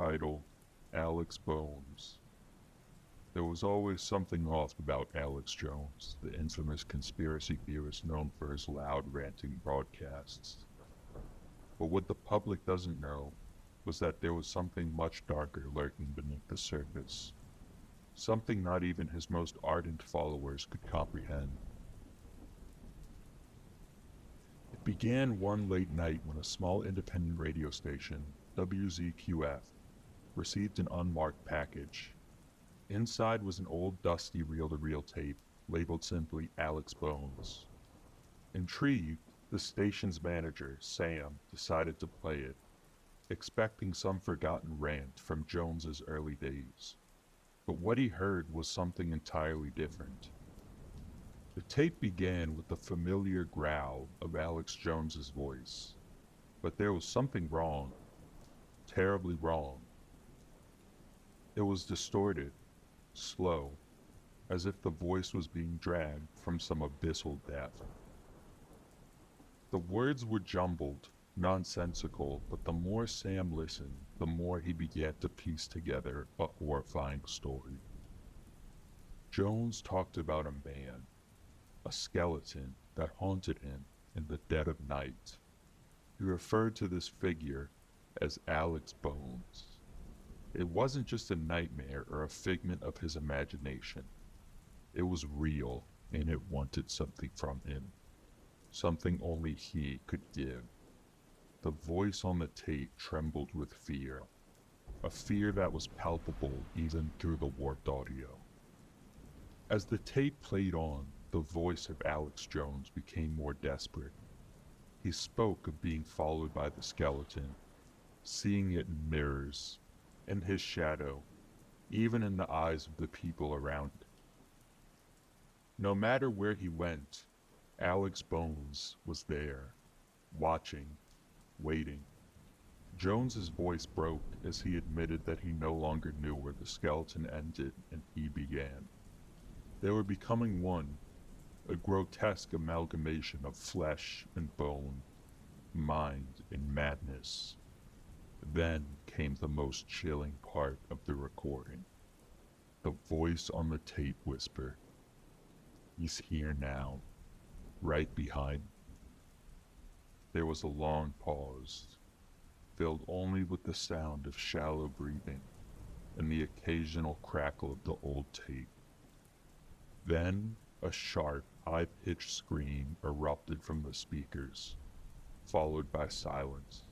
title, Alex Bones. There was always something off about Alex Jones, the infamous conspiracy theorist known for his loud ranting broadcasts. But what the public doesn't know was that there was something much darker lurking beneath the surface. Something not even his most ardent followers could comprehend. It began one late night when a small independent radio station, WZQF, received an unmarked package. Inside was an old dusty reel-to-reel tape labeled simply Alex Bones. Intrigued, the station's manager, Sam, decided to play it, expecting some forgotten rant from Jones's early days. But what he heard was something entirely different. The tape began with the familiar growl of Alex Jones's voice. But there was something wrong. Terribly wrong. It was distorted, slow, as if the voice was being dragged from some abyssal depth. The words were jumbled, nonsensical, but the more Sam listened, the more he began to piece together a horrifying story. Jones talked about a man, a skeleton that haunted him in the dead of night. He referred to this figure as Alex Bones. It wasn't just a nightmare or a figment of his imagination. It was real, and it wanted something from him. Something only he could give. The voice on the tape trembled with fear. A fear that was palpable even through the warped audio. As the tape played on, the voice of Alex Jones became more desperate. He spoke of being followed by the skeleton, seeing it in mirrors, in his shadow, even in the eyes of the people around him. No matter where he went, Alex Bones was there, watching, waiting. Jones's voice broke as he admitted that he no longer knew where the skeleton ended and he began. They were becoming one, a grotesque amalgamation of flesh and bone, mind and madness. Then came the most chilling part of the recording. The voice on the tape whispered, "He's here now, right behind me." There was a long pause, filled only with the sound of shallow breathing and the occasional crackle of the old tape. Then a sharp, high-pitched scream erupted from the speakers, followed by silence.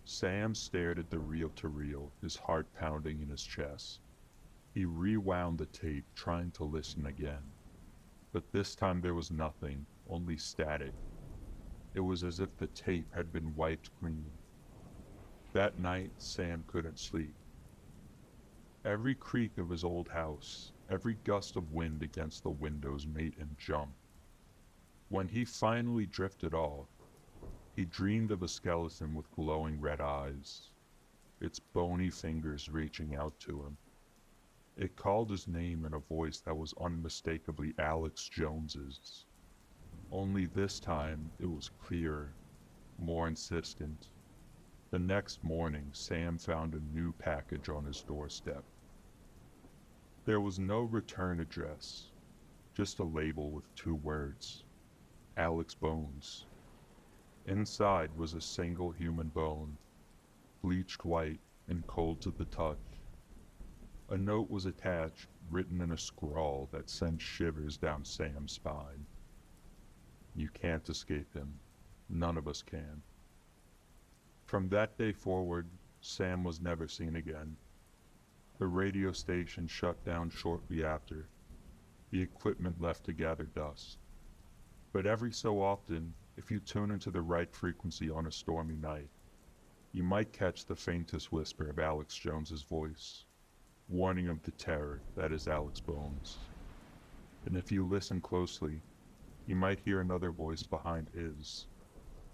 Sam stared at the reel-to-reel, his heart pounding in his chest. He rewound the tape, trying to listen again. But this time there was nothing, only static. It was as if the tape had been wiped clean. That night, Sam couldn't sleep. Every creak of his old house, every gust of wind against the windows made him jump. When he finally drifted off, he dreamed of a skeleton with glowing red eyes, its bony fingers reaching out to him. It called his name in a voice that was unmistakably Alex Jones's. Only this time it was clearer, more insistent. The next morning, Sam found a new package on his doorstep. There was no return address, just a label with 2 words, Alex Bones. Inside was a single human bone, bleached white and cold to the touch. A note was attached, written in a scrawl that sent shivers down Sam's spine. "You can't escape him. None of us can." From that day forward, Sam was never seen again. The radio station shut down shortly after. The equipment left to gather dust. But every so often, if you tune into the right frequency on a stormy night, you might catch the faintest whisper of Alex Jones's voice, warning of the terror that is Alex Bones. And if you listen closely, you might hear another voice behind his,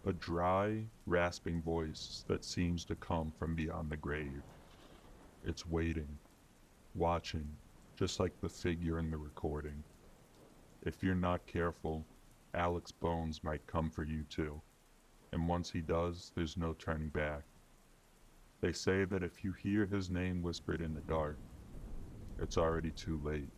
a dry, rasping voice that seems to come from beyond the grave. It's waiting, watching, just like the figure in the recording. If you're not careful, Alex Bones might come for you too, and once he does, there's no turning back. They say that if you hear his name whispered in the dark, it's already too late.